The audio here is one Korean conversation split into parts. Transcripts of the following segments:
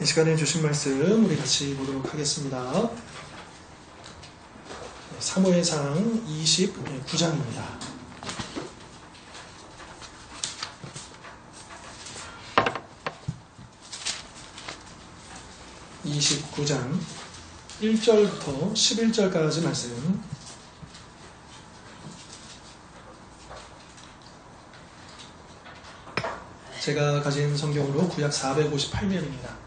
이 시간에 주신 말씀 우리 같이 보도록 하겠습니다. 사무엘상 29장입니다. (29장) 1절부터 11절까지 말씀. 제가 가진 성경으로 구약 458면입니다.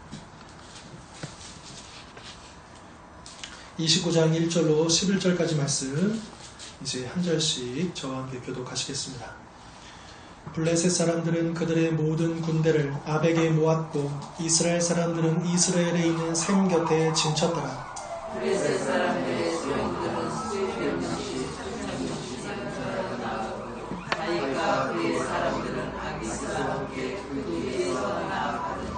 29장 1절로 11절까지 말씀 이제 한 절씩 저와 함께 교독하시겠습니다. 블레셋 사람들은 그들의 모든 군대를 아벡에 모았고 이스라엘 사람들은 이스라엘에 있는 샘 곁에 진쳤더라. 블레셋 사람들의 수령들은 수백 명씩 하니까 그의 사람들은 아기스와 함께 그 뒤에서 나아가더니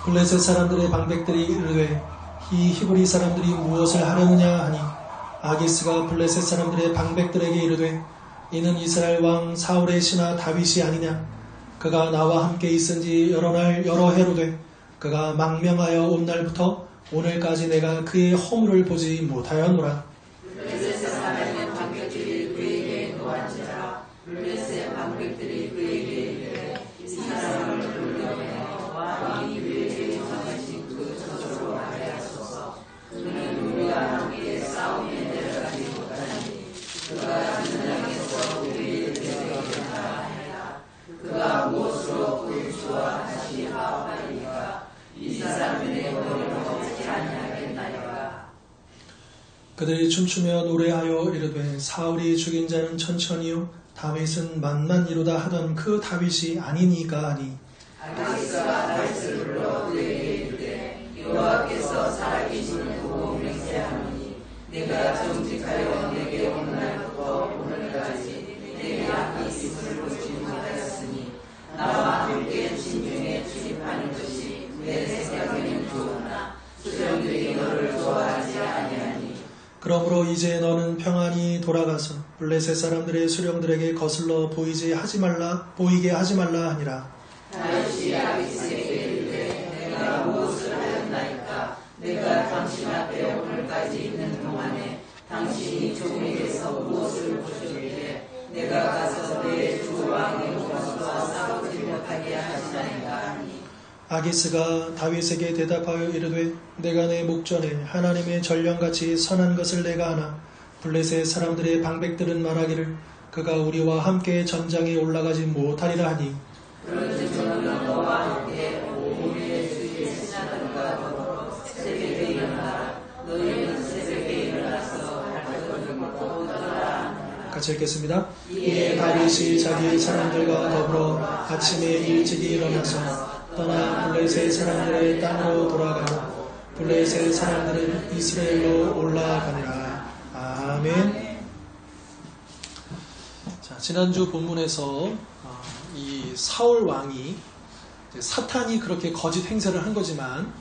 블레셋 사람들의 방백들이 이르되 이 히브리 사람들이 무엇을 하려느냐 하니 아기스가 블레셋 사람들의 방백들에게 이르되 이는 이스라엘 왕 사울의 신하 다윗이 아니냐. 그가 나와 함께 있은지 여러 날 여러 해로 돼 그가 망명하여 온 날부터 오늘까지 내가 그의 허물을 보지 못하였노라. 블레셋 사람의 방백들이 그에게 노한지라. 블레셋 방백들이 그에게 이르되 이 사람을 돌려내어 왕이 그에게 정하신 그 저주로 하게 하소서. 그는 우리와 함께 싸움에 내려가지 못하니 그가 전장에서 우리를 데려가야 하리라. 그가 무엇으로 그를 좋아하시 하오나이까 이 사람들의 머리를 먹지 아니하겠나이까. 그들이 춤추며 노래하여 이르되 사울이 죽인 자는 천천히요 다윗은 만만이로다 하던 그 다윗이 아니니까 하니 아기스가 다윗을 불러 그에게 이르되 여호와께서 살아계시는 보고 맹세하노니 내가 정직하여 내게 온 날부터 오늘까지 내게 앞이 있음을 보지 못하였으니 나와 함께 진중에 출입하는 것이 내 생각에는 좋으나 수령들이 너를 좋아하지 아니하니 그러므로 이제 너는 평안히 돌아가서 블레셋 사람들의 수령들에게 거슬러 보이게 하지 말라 하니라. 다윗이 아기스에게 이르되 내가 무엇을 하였나이까. 내가 당신 앞에 오늘까지 있는 동안에 당신이 종에게서 무엇을 보셨기에 내가 가서 내 주 왕의 목소와 싸우지 못하게 하시나이까 하니 아기스가 다윗에게 대답하여 이르되 내가 내 목전에 하나님의 전령같이 선한 것을 내가 아나 블레셋 사람들의 방백들은 말하기를 그가 우리와 함께 전장에 올라가지 못하리라 하니 그런즉 너는 너와 함께 오늘의 주의 신하들과 더불어 새벽에 일어나라. 너희는 새벽에 일어나서 할 것을 먹고 떠나라. 같이 읽겠습니다. 이에 다윗이 자기 사람들과 더불어 아침에 일찍이 일어나서 떠나 블레셋 사람들의 땅으로 돌아가고 블레셋 사람들은 이스라엘로 올라가니라. 아멘. 자, 지난주 본문에서 이 사울 왕이 사탄이 그렇게 거짓 행세를 한 거지만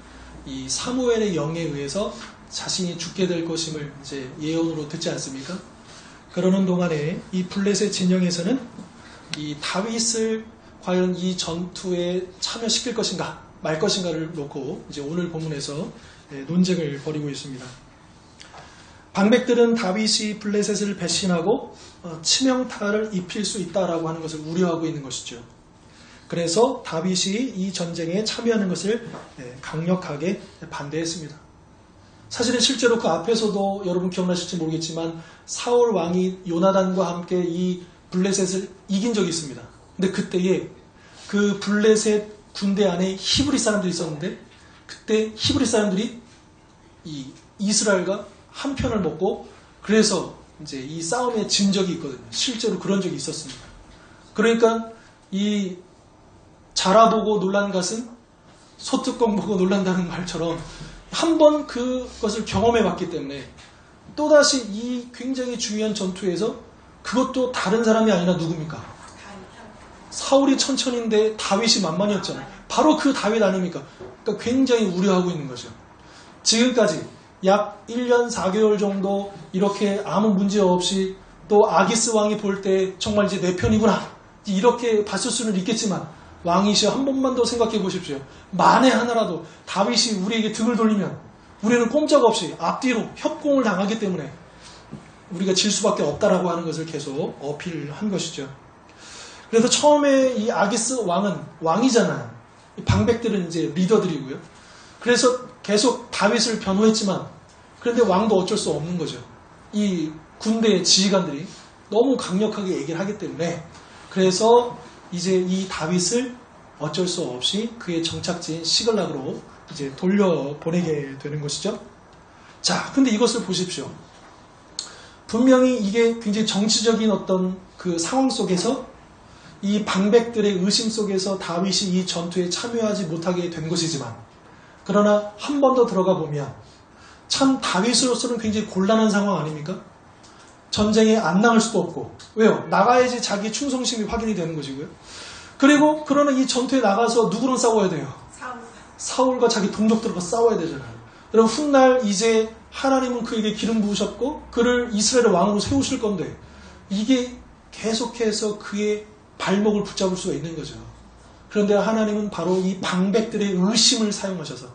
이 사무엘의 영에 의해서 자신이 죽게 될 것임을 이제 예언으로 듣지 않습니까? 그러는 동안에 이 블레셋 진영에서는 이 다윗을 과연 이 전투에 참여시킬 것인가 말 것인가를 놓고 이제 오늘 본문에서 논쟁을 벌이고 있습니다. 방백들은 다윗이 블레셋을 배신하고 치명타를 입힐 수 있다라고 하는 것을 우려하고 있는 것이죠. 그래서 다윗이 이 전쟁에 참여하는 것을 강력하게 반대했습니다. 사실은 실제로 그 앞에서도 여러분 기억나실지 모르겠지만 사울 왕이 요나단과 함께 이 블레셋을 이긴 적이 있습니다. 근데 그때에 그 블레셋 군대 안에 히브리 사람들이 있었는데 그때 히브리 사람들이 이 이스라엘과 한 편을 먹고 그래서 이제 이 싸움에 진 적이 있거든요. 실제로 그런 적이 있었습니다. 그러니까 이 자라보고 놀란 것은 소뚜껑 보고 놀란다는 말처럼 한번 그것을 경험해 봤기 때문에 또다시 이 굉장히 중요한 전투에서 그것도 다른 사람이 아니라 누굽니까? 사울이 천천인데 다윗이 만만이었잖아요. 바로 그 다윗 아닙니까? 그러니까 굉장히 우려하고 있는 거죠. 지금까지 약 1년 4개월 정도 이렇게 아무 문제 없이 또 아기스 왕이 볼 때 정말 이제 내 편이구나 이렇게 봤을 수는 있겠지만 왕이시여 한 번만 더 생각해 보십시오. 만에 하나라도 다윗이 우리에게 등을 돌리면 우리는 꼼짝없이 앞뒤로 협공을 당하기 때문에 우리가 질 수밖에 없다라고 하는 것을 계속 어필한 것이죠. 그래서 처음에 이 아기스 왕은 왕이잖아요. 이 방백들은 이제 리더들이고요. 그래서 계속 다윗을 변호했지만 그런데 왕도 어쩔 수 없는 거죠. 이 군대의 지휘관들이 너무 강력하게 얘기를 하기 때문에 그래서 이제 이 다윗을 어쩔 수 없이 그의 정착지인 시글락으로 이제 돌려보내게 되는 것이죠. 자, 근데 이것을 보십시오. 분명히 이게 굉장히 정치적인 어떤 그 상황 속에서 이 방백들의 의심 속에서 다윗이 이 전투에 참여하지 못하게 된 것이지만 그러나 한 번 더 들어가 보면 참 다윗으로서는 굉장히 곤란한 상황 아닙니까? 전쟁에 안 나갈 수도 없고 왜요? 나가야지 자기 충성심이 확인이 되는 것이고요. 그리고 그러나 이 전투에 나가서 누구랑 싸워야 돼요? 사울과 자기 동족들과 싸워야 되잖아요. 여러분 훗날 이제 하나님은 그에게 기름 부으셨고 그를 이스라엘의 왕으로 세우실 건데 이게 계속해서 그의 발목을 붙잡을 수가 있는 거죠. 그런데 하나님은 바로 이 방백들의 의심을 사용하셔서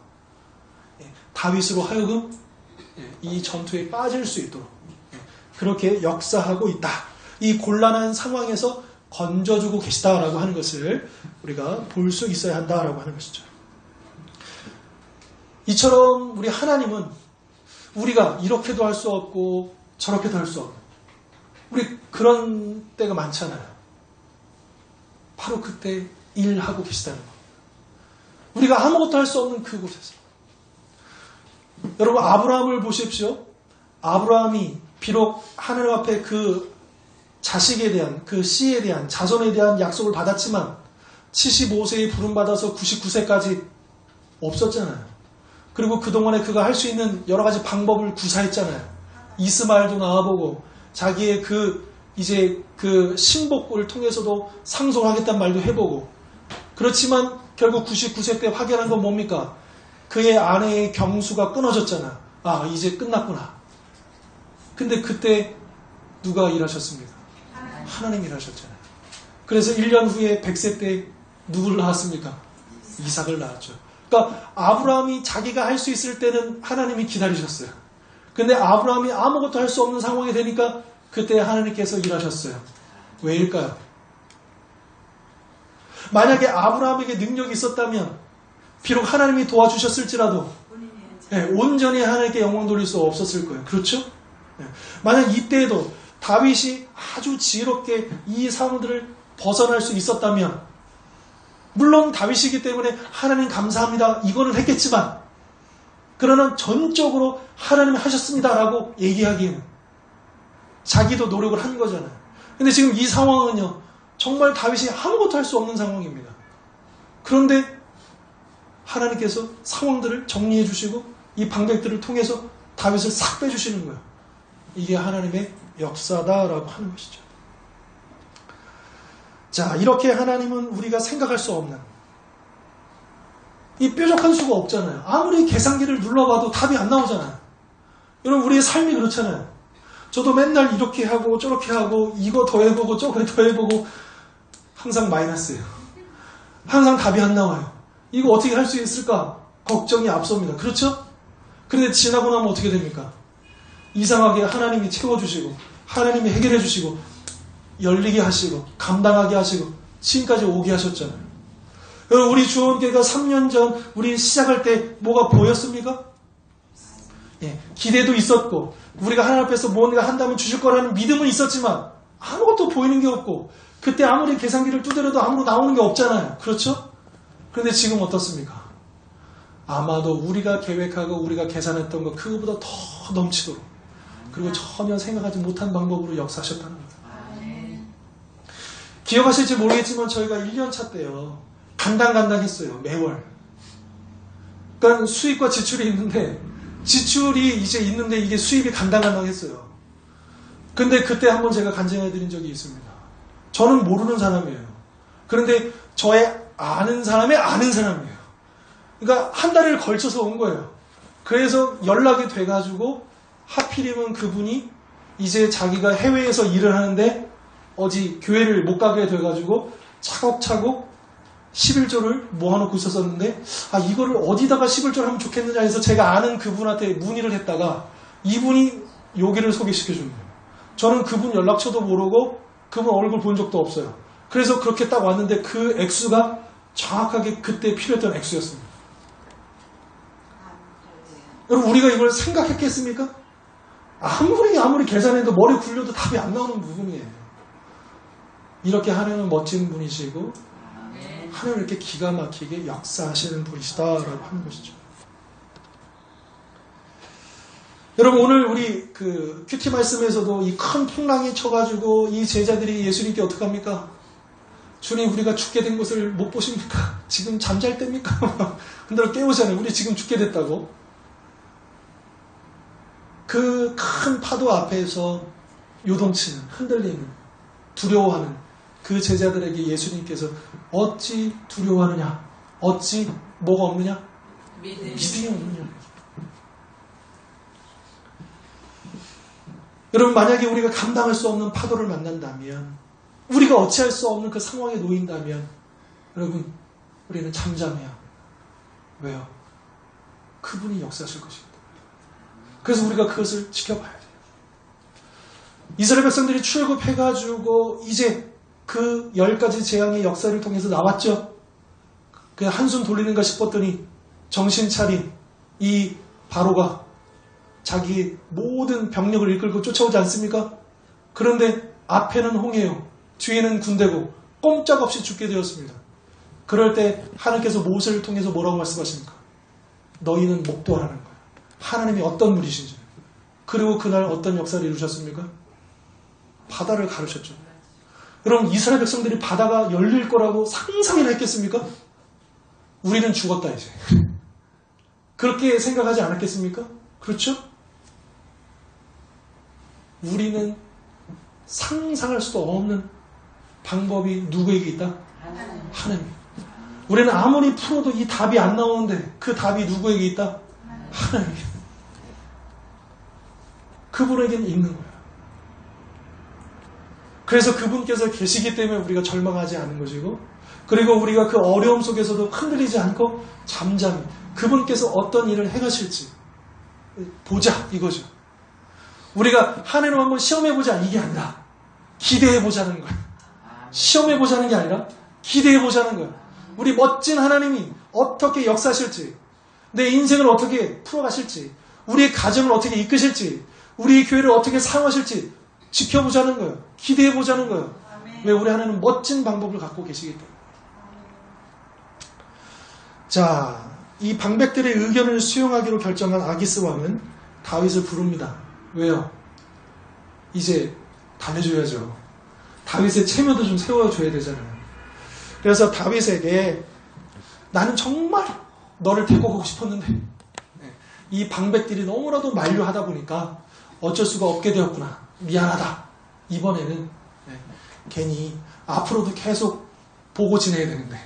다윗으로 하여금 이 전투에 빠질 수 있도록 그렇게 역사하고 있다. 이 곤란한 상황에서 건져주고 계시다라고 하는 것을 우리가 볼 수 있어야 한다라고 하는 것이죠. 이처럼 우리 하나님은 우리가 이렇게도 할 수 없고 저렇게도 할 수 없는 우리 그런 때가 많잖아요. 바로 그때 일하고 계시다는 것. 우리가 아무것도 할 수 없는 그곳에서 여러분 아브라함을 보십시오. 아브라함이 비록 하나님 앞에 그 자식에 대한 그 씨에 대한 자손에 대한 약속을 받았지만 75세에 부름받아서 99세까지 없었잖아요. 그리고 그동안에 그가 할 수 있는 여러 가지 방법을 구사했잖아요. 이스마엘도 낳아보고 자기의 그 이제 그 신복을 통해서도 상속하겠다는 말도 해보고 그렇지만 결국 99세 때 확연한 건 뭡니까? 그의 아내의 경수가 끊어졌잖아. 아 이제 끝났구나. 근데 그때 누가 일하셨습니까? 하나님이 일하셨잖아요. 그래서 1년 후에 100세 때 누구를 낳았습니까? 이삭을 낳았죠. 그러니까 아브라함이 자기가 할 수 있을 때는 하나님이 기다리셨어요. 근데 아브라함이 아무것도 할 수 없는 상황이 되니까 그때 하나님께서 일하셨어요. 왜일까요? 만약에 아브라함에게 능력이 있었다면 비록 하나님이 도와주셨을지라도 온전히 하나님께 영광 돌릴 수 없었을 거예요. 그렇죠? 만약 이때에도 다윗이 아주 지혜롭게 이 상황들을 벗어날 수 있었다면 물론 다윗이기 때문에 하나님 감사합니다 이거는 했겠지만 그러나 전적으로 하나님이 하셨습니다라고 얘기하기에는 자기도 노력을 한 거잖아요. 근데 지금 이 상황은요 정말 다윗이 아무것도 할 수 없는 상황입니다. 그런데 하나님께서 상황들을 정리해 주시고 이 방백들을 통해서 다윗을 싹 빼주시는 거예요. 이게 하나님의 역사다라고 하는 것이죠. 자, 이렇게 하나님은 우리가 생각할 수 없는 이 뾰족한 수가 없잖아요. 아무리 계산기를 눌러봐도 답이 안 나오잖아요. 여러분 우리의 삶이 그렇잖아요. 저도 맨날 이렇게 하고 저렇게 하고 이거 더해보고 저거 더해보고 항상 마이너스예요. 항상 답이 안 나와요. 이거 어떻게 할 수 있을까? 걱정이 앞섭니다. 그렇죠? 그런데 지나고 나면 어떻게 됩니까? 이상하게 하나님이 채워주시고 하나님이 해결해 주시고 열리게 하시고 감당하게 하시고 지금까지 오게 하셨잖아요. 여러분 우리 주원교회가 3년 전 우리 시작할 때 뭐가 보였습니까? 기대도 있었고 우리가 하나님 앞에서 뭔가 한다면 주실 거라는 믿음은 있었지만 아무것도 보이는 게 없고 그때 아무리 계산기를 두드려도 아무로 나오는 게 없잖아요. 그렇죠? 그런데 지금 어떻습니까? 아마도 우리가 계획하고 우리가 계산했던 것 그거보다 더 넘치도록 그리고 전혀 생각하지 못한 방법으로 역사하셨다는 거예요. 기억하실지 모르겠지만 저희가 1년차 때요. 간당간당했어요. 매월. 그러니까 수입과 지출이 있는데 지출이 이제 있는데 이게 수입이 간당간당했어요. 근데 그때 한번 제가 간증해드린 적이 있습니다. 저는 모르는 사람이에요. 그런데 저의 아는 사람의 아는 사람이에요. 그러니까 한 달을 걸쳐서 온 거예요. 그래서 연락이 돼가지고 하필이면 그분이 이제 자기가 해외에서 일을 하는데 어디 교회를 못 가게 돼가지고 차곡차곡 11조를 모아놓고 있었었는데 이거를 어디다가 11조를 하면 좋겠느냐 해서 제가 아는 그분한테 문의를 했다가 이분이 여기를 소개시켜준 거예요. 저는 그분 연락처도 모르고 그분 얼굴 본 적도 없어요. 그래서 그렇게 딱 왔는데 그 액수가 정확하게 그때 필요했던 액수였습니다. 여러분 우리가 이걸 생각했겠습니까? 아무리 계산해도 머리 굴려도 답이 안 나오는 부분이에요. 이렇게 하나님은 멋진 분이시고 하나님은 이렇게 기가 막히게 역사하시는 분이시다라고 하는 것이죠. 여러분 오늘 우리 그 큐티 말씀에서도 이 큰 풍랑이 쳐가지고 이 제자들이 예수님께 어떡합니까? 주님 우리가 죽게 된 것을 못 보십니까? 지금 잠잘 때입니까? 흔들어 깨우잖아요. 우리 지금 죽게 됐다고. 그 큰 파도 앞에서 요동치는 흔들리는 두려워하는 그 제자들에게 예수님께서 어찌 두려워하느냐? 어찌 뭐가 없느냐? 믿음이 없느냐? 여러분 만약에 우리가 감당할 수 없는 파도를 만난다면 우리가 어찌할 수 없는 그 상황에 놓인다면 여러분 우리는 잠잠해야 왜요? 그분이 역사하실 것입니다. 그래서 우리가 그것을 지켜봐야 돼요. 이스라엘 백성들이 출국해가지고 이제 그 10가지 재앙의 역사를 통해서 나왔죠. 그냥 한숨 돌리는가 싶었더니 정신 차린 이 바로가 자기 모든 병력을 이끌고 쫓아오지 않습니까? 그런데 앞에는 홍해요. 뒤에는 군대고 꼼짝없이 죽게 되었습니다. 그럴 때 하나님께서 모세를 통해서 뭐라고 말씀하십니까? 너희는 목도하라는 거예요. 하나님이 어떤 분이신지. 그리고 그날 어떤 역사를 이루셨습니까? 바다를 가르쳤죠. 여러분 이스라엘 백성들이 바다가 열릴 거라고 상상이나 했겠습니까? 우리는 죽었다 이제. 그렇게 생각하지 않았겠습니까? 그렇죠? 우리는 상상할 수도 없는 방법이 누구에게 있다? 하나님. 우리는 아무리 풀어도 이 답이 안 나오는데 그 답이 누구에게 있다? 하나님. 그분에게는 있는 거예요. 그래서 그분께서 계시기 때문에 우리가 절망하지 않은 것이고 그리고 우리가 그 어려움 속에서도 흔들리지 않고 잠잠히 그분께서 어떤 일을 행하실지 보자 이거죠. 우리가 하나님 한번 시험해보자 이게 아니라 기대해보자는 거예요. 시험해보자는 게 아니라 기대해보자는 거예요. 우리 멋진 하나님이 어떻게 역사하실지 내 인생을 어떻게 풀어가실지 우리의 가정을 어떻게 이끄실지 우리 교회를 어떻게 사용하실지 지켜보자는 거예요. 기대해보자는 거예요. 왜 우리 하나님은 멋진 방법을 갖고 계시기 때문에. 자, 이 방백들의 의견을 수용하기로 결정한 아기스 왕은 다윗을 부릅니다. 왜요? 이제 달래줘야죠. 다윗의 체면도 좀 세워줘야 되잖아요. 그래서 다윗에게 나는 정말 너를 데리고 가고 싶었는데 이 방백들이 너무나도 만류하다 보니까 어쩔 수가 없게 되었구나. 미안하다. 이번에는 괜히 앞으로도 계속 보고 지내야 되는데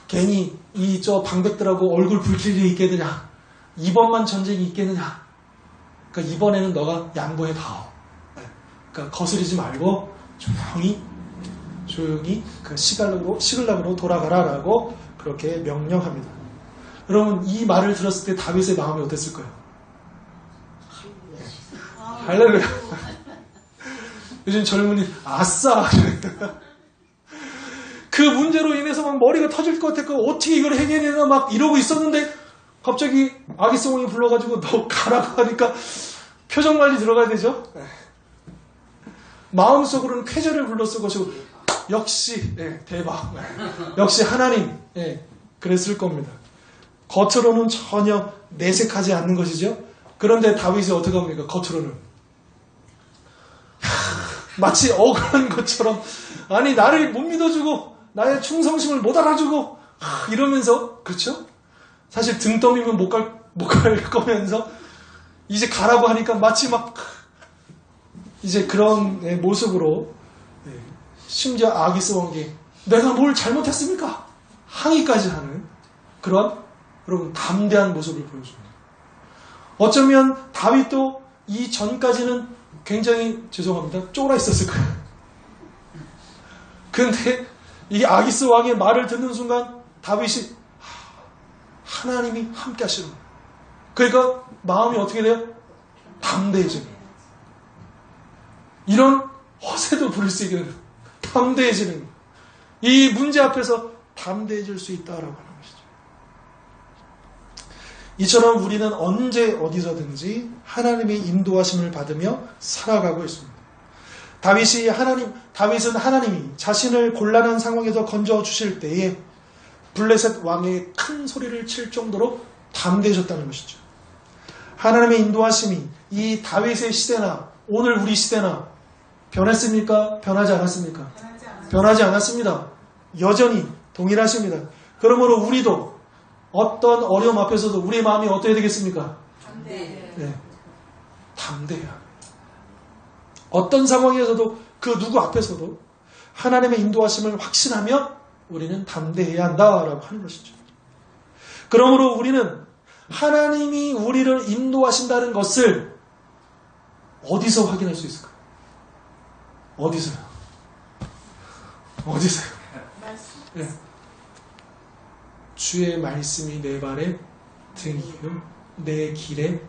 괜히 이 저 방백들하고 얼굴 붉힐 일이 있겠느냐. 이번만 전쟁이 있겠느냐. 그러니까 이번에는 너가 양보해 다오. 그러니까 거스리지 말고 조용히 그 시글락으로 돌아가라라고 그렇게 명령합니다. 여러분 이 말을 들었을 때 다윗의 마음이 어땠을 거예요? 할렐루야. 요즘 젊은이 아싸. 그 문제로 인해서 막 머리가 터질 것 같았고 어떻게 이걸 해결해야 막 이러고 있었는데 갑자기 아기스 왕이 불러가지고 너 가라고 하니까 표정 관리 들어가야 되죠. 마음속으로는 쾌재를 불렀을 것이고 역시 대박. 역시 하나님. 그랬을 겁니다. 겉으로는 전혀 내색하지 않는 것이죠. 그런데 다윗이 어떻게 합니까? 겉으로는 마치 억울한 것처럼 아니 나를 못 믿어주고 나의 충성심을 못 알아주고 이러면서 그렇죠? 사실 등 떠밀면 못 갈 거면서 이제 가라고 하니까 마치 막 이제 그런 모습으로 심지어 아기스 왕에게 내가 뭘 잘못했습니까? 항의까지 하는 그런 여러분 담대한 모습을 보여줍니다. 어쩌면 다윗도 이 전까지는 굉장히 죄송합니다. 쫄아 있었을 거예요. 그런데 이 아기스 왕의 말을 듣는 순간 다윗이 하나님이 함께 하시는 거예요. 그러니까 마음이 어떻게 돼요? 담대해지는 거예요. 이런 허세도 부릴 수 있게 되는 거예요. 담대해지는 거예요. 이 문제 앞에서 담대해질 수 있다라고 하는 것이죠. 이처럼 우리는 언제 어디서든지 하나님의 인도하심을 받으며 살아가고 있습니다. 다윗은 하나님이 자신을 곤란한 상황에서 건져 주실 때에 블레셋 왕에게 큰 소리를 칠 정도로 담대해졌다는 것이죠. 하나님의 인도하심이 이 다윗의 시대나 오늘 우리 시대나 변했습니까? 변하지 않았습니까? 변하지 않았습니다. 여전히 동일하십니다. 그러므로 우리도 어떤 어려움 앞에서도 우리의 마음이 어떻게 되겠습니까? 네. 담대해야 합니다. 어떤 상황에서도 그 누구 앞에서도 하나님의 인도하심을 확신하며 우리는 담대해야 한다라고 하는 것이죠. 그러므로 우리는 하나님이 우리를 인도하신다는 것을 어디서 확인할 수 있을까요? 어디서요? 네. 주의 말씀이 내 발의 등이요 내 길을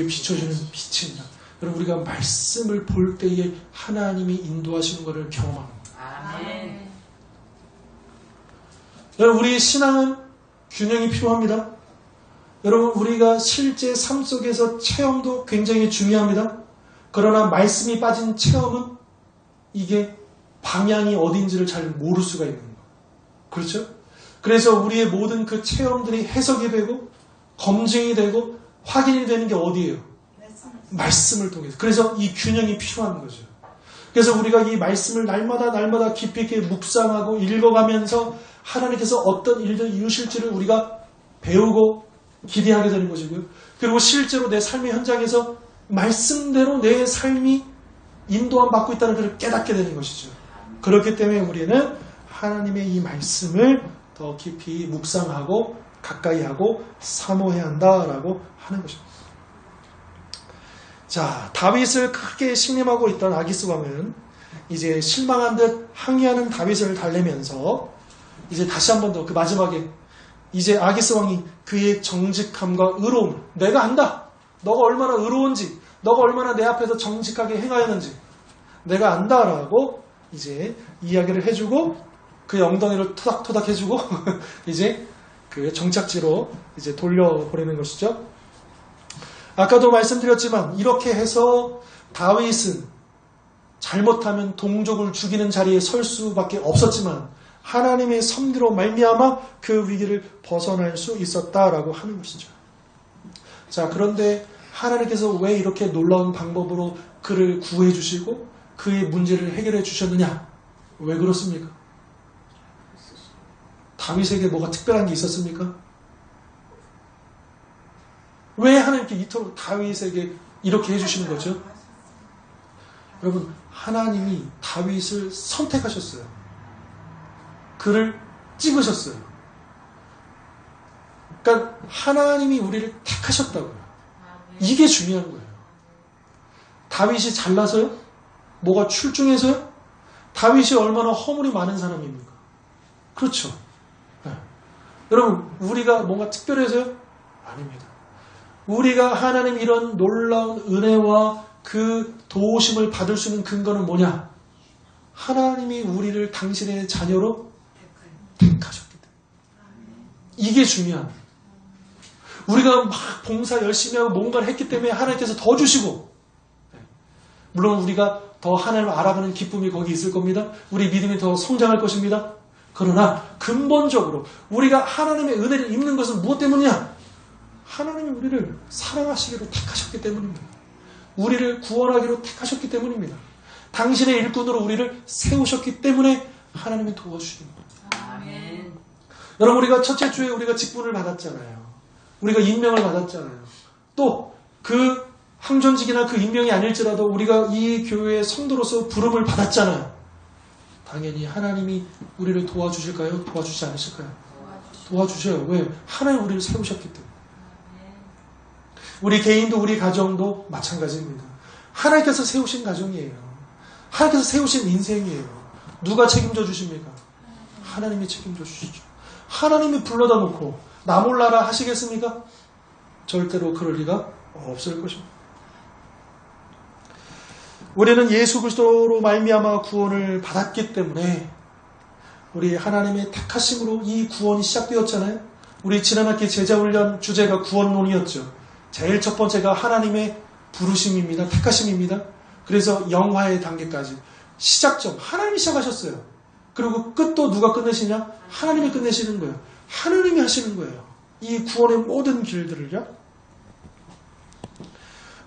비춰주는 빛입니다. 여러분 우리가 말씀을 볼 때에 하나님이 인도하시는 것을 경험합니다. 아멘. 여러분 우리 신앙은 균형이 필요합니다. 여러분 우리가 실제 삶 속에서 체험도 굉장히 중요합니다. 그러나 말씀이 빠진 체험은 이게 방향이 어딘지를 잘 모를 수가 있는 거예요. 그렇죠? 그래서 우리의 모든 그 체험들이 해석이 되고 검증이 되고 확인이 되는 게 어디예요? 말씀을 통해서. 그래서 이 균형이 필요한 거죠. 그래서 우리가 이 말씀을 날마다 깊이 있게 묵상하고 읽어가면서 하나님께서 어떤 일들 이루실지를 우리가 배우고 기대하게 되는 것이고요. 그리고 실제로 내 삶의 현장에서 말씀대로 내 삶이 인도함 받고 있다는 것을 깨닫게 되는 것이죠. 그렇기 때문에 우리는 하나님의 이 말씀을 더 깊이 묵상하고 가까이 하고 사모해야 한다라고 하는 것입니다. 자, 다윗을 크게 신임하고 있던 아기스 왕은 이제 실망한 듯 항의하는 다윗을 달래면서 이제 다시 한 번 더 그 마지막에 이제 아기스 왕이 그의 정직함과 의로움, 내가 안다. 너가 얼마나 의로운지, 너가 얼마나 내 앞에서 정직하게 행하였는지 내가 안다라고 이제 이야기를 해주고 그의 엉덩이를 토닥토닥 해주고 이제 그 정착지로 이제 돌려보내는 것이죠. 아까도 말씀드렸지만 이렇게 해서 다윗은 잘못하면 동족을 죽이는 자리에 설 수밖에 없었지만 하나님의 섭리로 말미암아 그 위기를 벗어날 수 있었다라고 하는 것이죠. 자, 그런데 하나님께서 왜 이렇게 놀라운 방법으로 그를 구해 주시고 그의 문제를 해결해 주셨느냐? 왜 그렇습니까? 다윗에게 뭐가 특별한 게 있었습니까? 왜 하나님께 이토록 다윗에게 이렇게 해주시는 거죠? 여러분, 하나님이 다윗을 선택하셨어요. 그를 찍으셨어요. 그러니까 하나님이 우리를 택하셨다고요. 이게 중요한 거예요. 다윗이 잘나서요? 뭐가 출중해서요? 다윗이 얼마나 허물이 많은 사람입니까? 그렇죠. 네. 여러분, 우리가 뭔가 특별해서요? 아닙니다. 우리가 하나님 이런 놀라운 은혜와 그 도우심을 받을 수 있는 근거는 뭐냐? 하나님이 우리를 당신의 자녀로 택하셨기 때문에. 이게 중요합니다. 우리가 막 봉사 열심히 하고 뭔가를 했기 때문에 하나님께서 더 주시고, 물론 우리가 더 하나님을 알아보는 기쁨이 거기 있을 겁니다. 우리 믿음이 더 성장할 것입니다. 그러나 근본적으로 우리가 하나님의 은혜를 입는 것은 무엇 때문이냐? 하나님이 우리를 사랑하시기로 택하셨기 때문입니다. 우리를 구원하기로 택하셨기 때문입니다. 당신의 일꾼으로 우리를 세우셨기 때문에 하나님이 도와주시는 겁니다. 아멘. 여러분, 우리가 첫째 주에 우리가 직분을 받았잖아요. 우리가 임명을 받았잖아요. 또 그 항전직이나 그 임명이 아닐지라도 우리가 이 교회의 성도로서 부름을 받았잖아요. 당연히 하나님이 우리를 도와주실까요? 도와주지 않으실까요? 도와주셔요. 왜? 하나님 우리를 세우셨기 때문에. 우리 개인도 우리 가정도 마찬가지입니다. 하나님께서 세우신 가정이에요. 하나님께서 세우신 인생이에요. 누가 책임져 주십니까? 하나님이 책임져 주시죠. 하나님이 불러다 놓고 나 몰라라 하시겠습니까? 절대로 그럴 리가 없을 것입니다. 우리는 예수 그리스도로 말미암아 구원을 받았기 때문에 우리 하나님의 택하심으로 이 구원이 시작되었잖아요. 우리 지난 학기 제자훈련 주제가 구원론이었죠. 제일 첫 번째가 하나님의 부르심입니다. 택하심입니다. 그래서 영화의 단계까지 시작점 하나님이 시작하셨어요. 그리고 끝도 누가 끝내시냐? 하나님이 끝내시는 거예요. 하나님이 하시는 거예요. 이 구원의 모든 길들을요.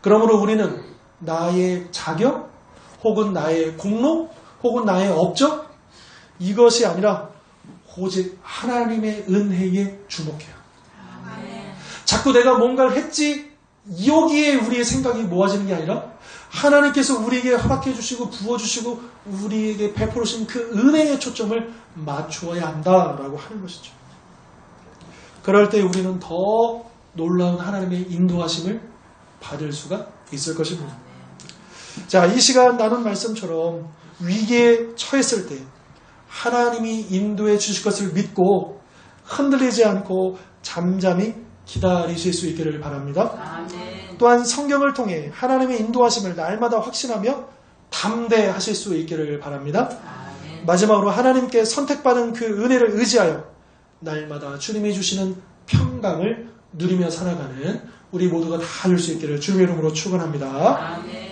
그러므로 우리는 나의 자격 혹은 나의 공로 혹은 나의 업적 이것이 아니라 오직 하나님의 은혜에 주목해요. 자꾸 내가 뭔가를 했지 여기에 우리의 생각이 모아지는 게 아니라 하나님께서 우리에게 허락해 주시고 부어주시고 우리에게 베풀어 주신 그 은혜의 초점을 맞추어야 한다라고 하는 것이죠. 그럴 때 우리는 더 놀라운 하나님의 인도하심을 받을 수가 있을 것입니다. 자, 이 시간 나눈 말씀처럼 위기에 처했을 때 하나님이 인도해 주실 것을 믿고 흔들리지 않고 잠잠히 기다리실 수 있기를 바랍니다. 아멘. 또한 성경을 통해 하나님의 인도하심을 날마다 확신하며 담대하실 수 있기를 바랍니다. 아멘. 마지막으로 하나님께 선택받은 그 은혜를 의지하여 날마다 주님이 주시는 평강을 누리며 살아가는 우리 모두가 다 될 수 있기를 주님의 이름으로 축원합니다. 아멘.